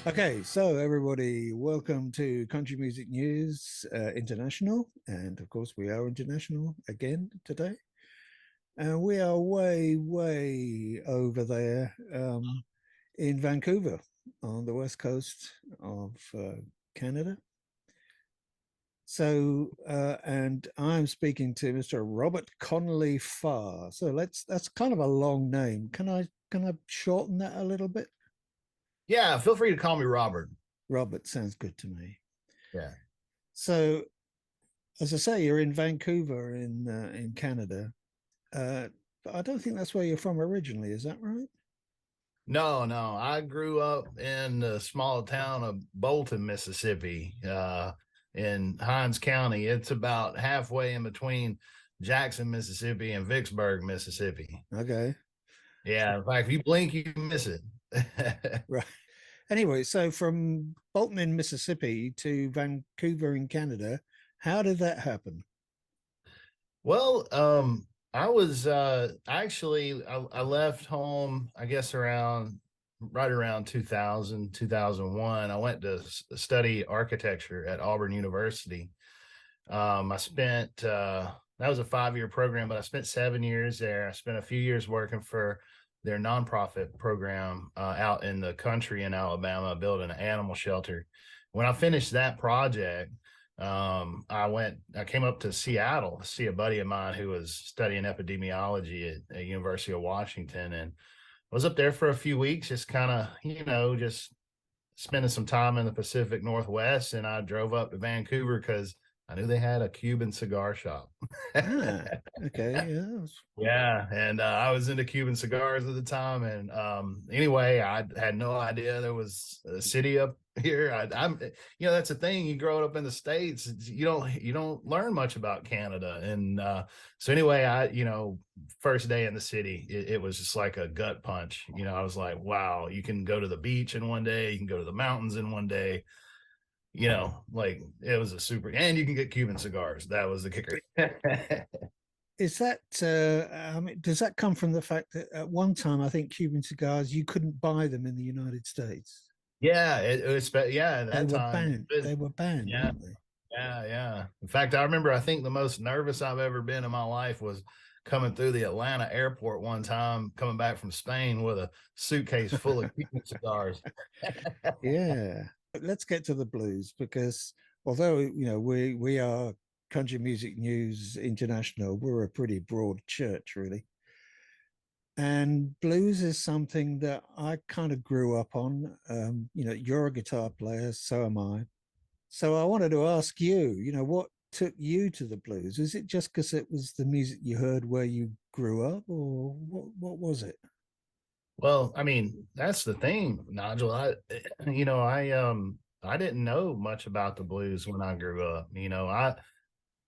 Okay, so everybody, welcome to Country Music News International. And of course, we are international again today. And we are way, way over there in Vancouver on the west coast of Canada. So, and I'm speaking to Mr. Robert Connely Farr. So that's kind of a long name. Can I shorten that a little bit? Yeah, feel free to call me Robert. Robert sounds good to me. Yeah. So, as I say, you're in Vancouver in Canada. Uh, but I don't think that's where you're from originally. Is that right? No. I grew up in the small town of Bolton, Mississippi, in Hinds County. It's about halfway in between Jackson, Mississippi, and Vicksburg, Mississippi. Okay. Yeah, in fact, if you blink, you miss it. Right. Anyway, so from Bolton in Mississippi to Vancouver in Canada, how did that happen? Well, I was I left home, I guess right around 2000, 2001. I went to study architecture at Auburn University. I spent that was a 5-year program, but I spent 7 years there. I spent a few years working for their nonprofit program out in the country in Alabama, building an animal shelter. When I finished that project, I came up to Seattle to see a buddy of mine who was studying epidemiology at University of Washington, and was up there for a few weeks, just kind of, just spending some time in the Pacific Northwest. And I drove up to Vancouver because I knew they had a Cuban cigar shop. Ah, okay, yeah. Yeah, and I was into Cuban cigars at the time, and anyway, I had no idea there was a city up here. I'm, that's the thing. You grow up in the States, you don't learn much about Canada, and so anyway, first day in the city, it was just like a gut punch. I was like, wow, you can go to the beach in one day, you can go to the mountains in one day. Like it was a super, and you can get Cuban cigars. That was the kicker. Is that, I mean, does that come from the fact that at one time, I think Cuban cigars, you couldn't buy them in the United States? Yeah, it was, yeah, at They that were time. banned. They were banned, Yeah, weren't they? yeah. In fact, I think the most nervous I've ever been in my life was coming through the Atlanta airport one time, coming back from Spain with a suitcase full of Cuban cigars. Yeah. Let's get to the blues because although we are Country Music News International, we're a pretty broad church, really. And blues is something that I kind of grew up on. You're a guitar player, so am I. So I wanted to ask you, what took you to the blues? Is it just because it was the music you heard where you grew up, or what was it? Well, I mean, that's the thing, Nigel. I didn't know much about the blues when I grew up.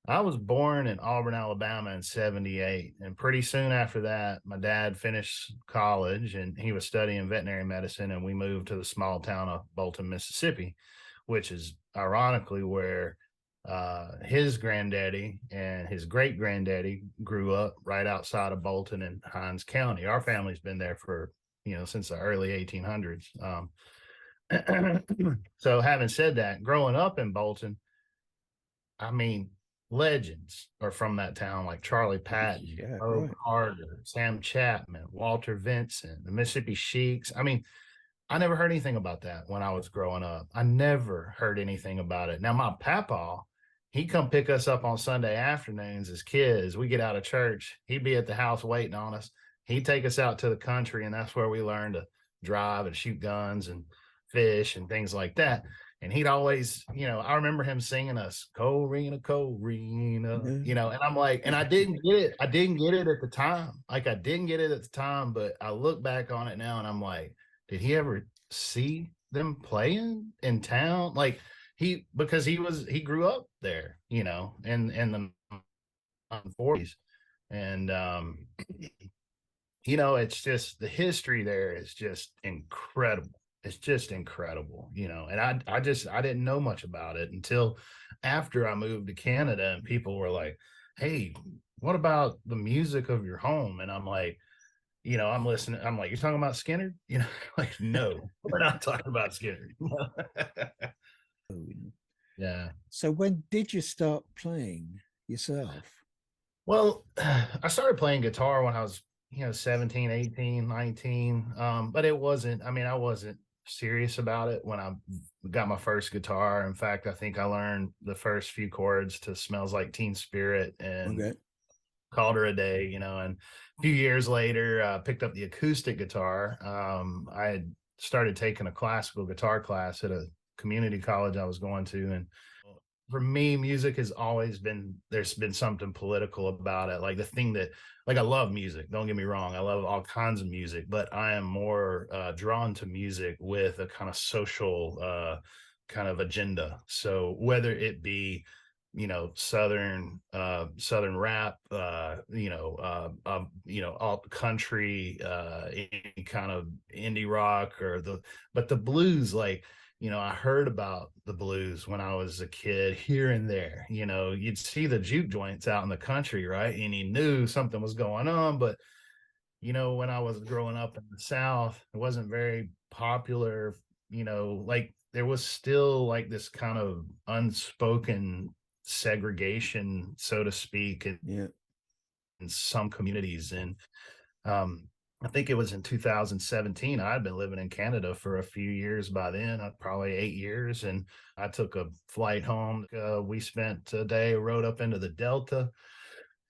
I was born in Auburn, Alabama in 78. And pretty soon after that, my dad finished college and he was studying veterinary medicine. And we moved to the small town of Bolton, Mississippi, which is ironically where his granddaddy and his great granddaddy grew up right outside of Bolton in Hinds County. Our family's been there for, since the early 1800s. So having said that, growing up in Bolton, I mean, legends are from that town, like Charley Patton, Yeah, Earl right. Carter, Sam Chapman, Walter Vincent, the Mississippi Sheiks. I mean, I never heard anything about that when I was growing up. I never heard anything about it. Now, my papa, he'd come pick us up on Sunday afternoons as kids. We get out of church, he'd be at the house waiting on us. He'd take us out to the country, and that's where we learned to drive and shoot guns and fish and things like that. And he'd always, I remember him singing us Corina, Corina, Yeah. and I'm like, and I didn't get it. I didn't get it at the time. Like I didn't get it at the time, but I look back on it now and I'm like, did he ever see them playing in town? Like because he grew up there, in the 40s. And it's just the history there is just incredible. It's just incredible, and I didn't know much about it until after I moved to Canada, and people were like, hey, what about the music of your home? And I'm like, I'm listening. I'm like, you're talking about Skinner? Like, no, we're not talking about Skinner. Yeah. So when did you start playing yourself? Well, I started playing guitar when I was, 17, 18, 19. But it wasn't, I wasn't serious about it when I got my first guitar. In fact, I think I learned the first few chords to Smells Like Teen Spirit and Okay. called her a day, and a few years later, picked up the acoustic guitar. I had started taking a classical guitar class at a community college I was going to. And for me, music has always been, there's been something political about it. Like the thing that, like, I love music. Don't get me wrong. I love all kinds of music, but I am more drawn to music with a kind of social kind of agenda. So whether it be, southern rap, alt country, any kind of indie rock, but the blues, like, I heard about the blues when I was a kid here and there. You'd see the juke joints out in the country, right? And you knew something was going on. But, when I was growing up in the South, it wasn't very popular. Like there was still like this kind of unspoken segregation, so to speak, in some communities. And I think it was in 2017. I had been living in Canada for a few years by then, probably 8 years. And I took a flight home. We spent a day, rode up into the Delta,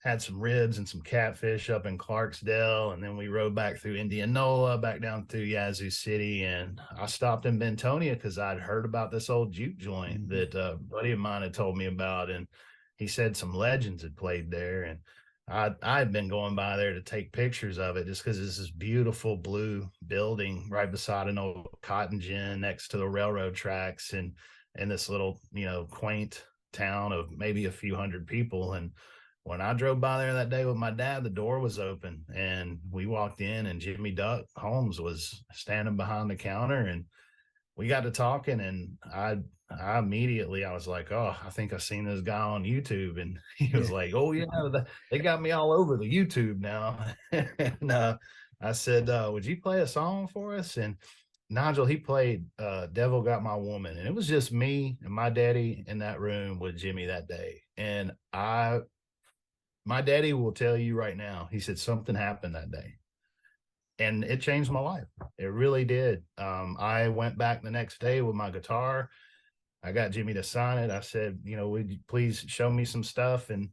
had some ribs and some catfish up in Clarksdale. And then we rode back through Indianola, back down through Yazoo City. And I stopped in Bentonia because I'd heard about this old juke joint that a buddy of mine had told me about. And he said some legends had played there. And I'd been going by there to take pictures of it just because it's this beautiful blue building right beside an old cotton gin next to the railroad tracks, and this little, quaint town of maybe a few hundred people. And when I drove by there that day with my dad, the door was open and we walked in, and Jimmy Duck Holmes was standing behind the counter, and we got to talking. And I immediately, I was like, oh, I think I've seen this guy on YouTube. And he was like, oh yeah, they got me all over the YouTube now. And I said, would you play a song for us? And Nigel, he played Devil Got My Woman. And it was just me and my daddy in that room with Jimmy that day. And my daddy will tell you right now, he said something happened that day. And it changed my life. It really did. I went back the next day with my guitar. I got Jimmy to sign it. I said, would you please show me some stuff? And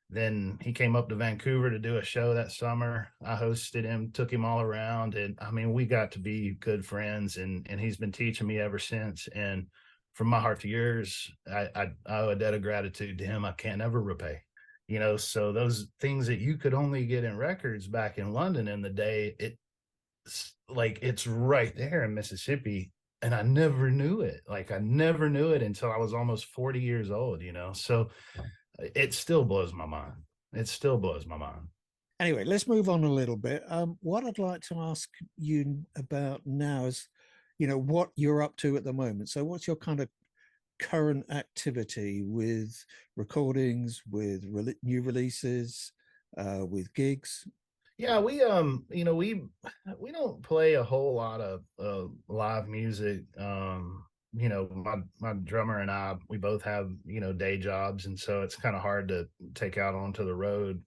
then he came up to Vancouver to do a show that summer. I hosted him, took him all around. And we got to be good friends, and he's been teaching me ever since. And from my heart to yours, I owe a debt of gratitude to him I can't ever repay. So those things that you could only get in records back in London in the day, it's right there in Mississippi. And I never knew it. Like I never knew it until I was almost 40 years old, So it still blows my mind. It still blows my mind. Anyway, let's move on a little bit. What I'd like to ask you about now is, what you're up to at the moment. So what's your kind of current activity with recordings, with new releases, with gigs? Yeah, we we don't play a whole lot of live music. My drummer and I, we both have day jobs, and so it's kind of hard to take out onto the road.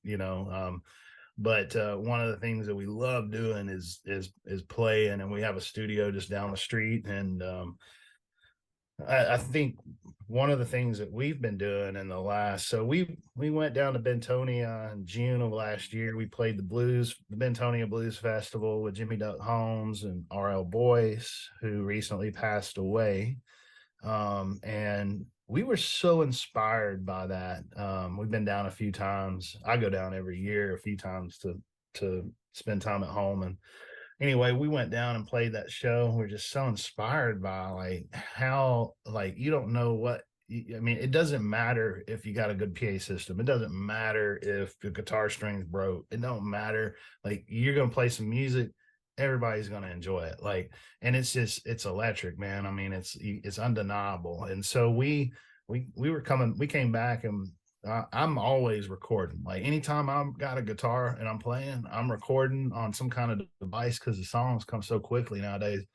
But one of the things that we love doing is playing, and we have a studio just down the street. And I think one of the things that we've been doing in the last, so we went down to Bentonia in June of last year. We played the Bentonia Blues Festival with Jimmy Duck Holmes and R.L. Boyce, who recently passed away. And we were so inspired by that. We've been down a few times. I go down every year a few times to spend time at home. And anyway, we went down and played that show. We're just so inspired by like how, like, you don't know what, it doesn't matter if you got a good PA system. It doesn't matter if the guitar strings broke. It don't matter. Like, you're going to play some music, everybody's going to enjoy it. Like, and it's electric, man. It's undeniable. And so we came back, and I'm always recording. Like anytime I've got a guitar and I'm playing, I'm recording on some kind of device because the songs come so quickly nowadays.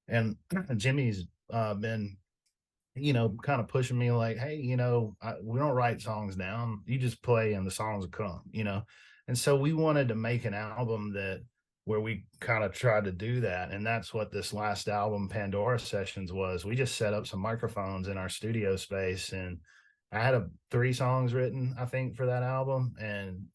And Jimmy's been, kind of pushing me like, hey, we don't write songs down. You just play and the songs will come. And so we wanted to make an album where we kind of tried to do that. And that's what this last album, Pandora Sessions, was. We just set up some microphones in our studio space, and I had 3 songs written, I think, for that album. And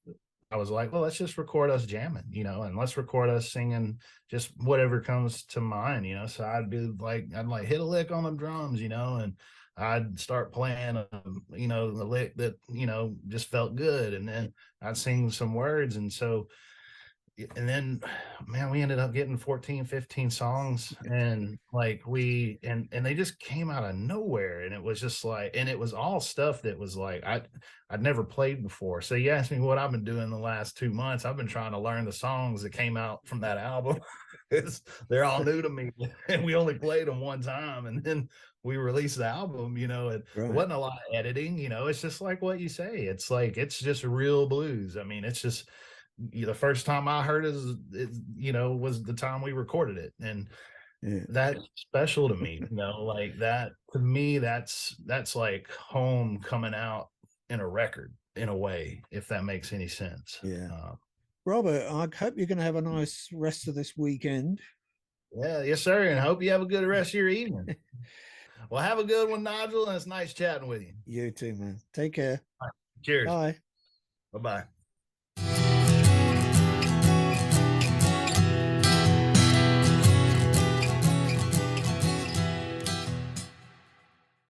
I was like, well, let's just record us jamming, and let's record us singing just whatever comes to mind. So I'd like hit a lick on the drums, and I'd start playing, the lick that, just felt good. And then I'd sing some words. And then, man, we ended up getting 14, 15 songs, and like and they just came out of nowhere. And it was just like, and it was all stuff that was like I'd never played before. So you asked me what I've been doing the last 2 months. I've been trying to learn the songs that came out from that album. They're all new to me, and we only played them one time, and then we released the album. It wasn't a lot of editing. It's just like what you say. It's like, it's just real blues. I mean, it's just, the first time I heard it, was the time we recorded it. And that's special to me, like that. To me, that's like home coming out in a record, in a way, if that makes any sense. Robert, I hope you're going to have a nice rest of this weekend. Yeah, yes, sir. And I hope you have a good rest of your evening. Well, have a good one, Nigel, and it's nice chatting with you. You too, man. Take care. Right. Cheers. Bye. Bye-bye.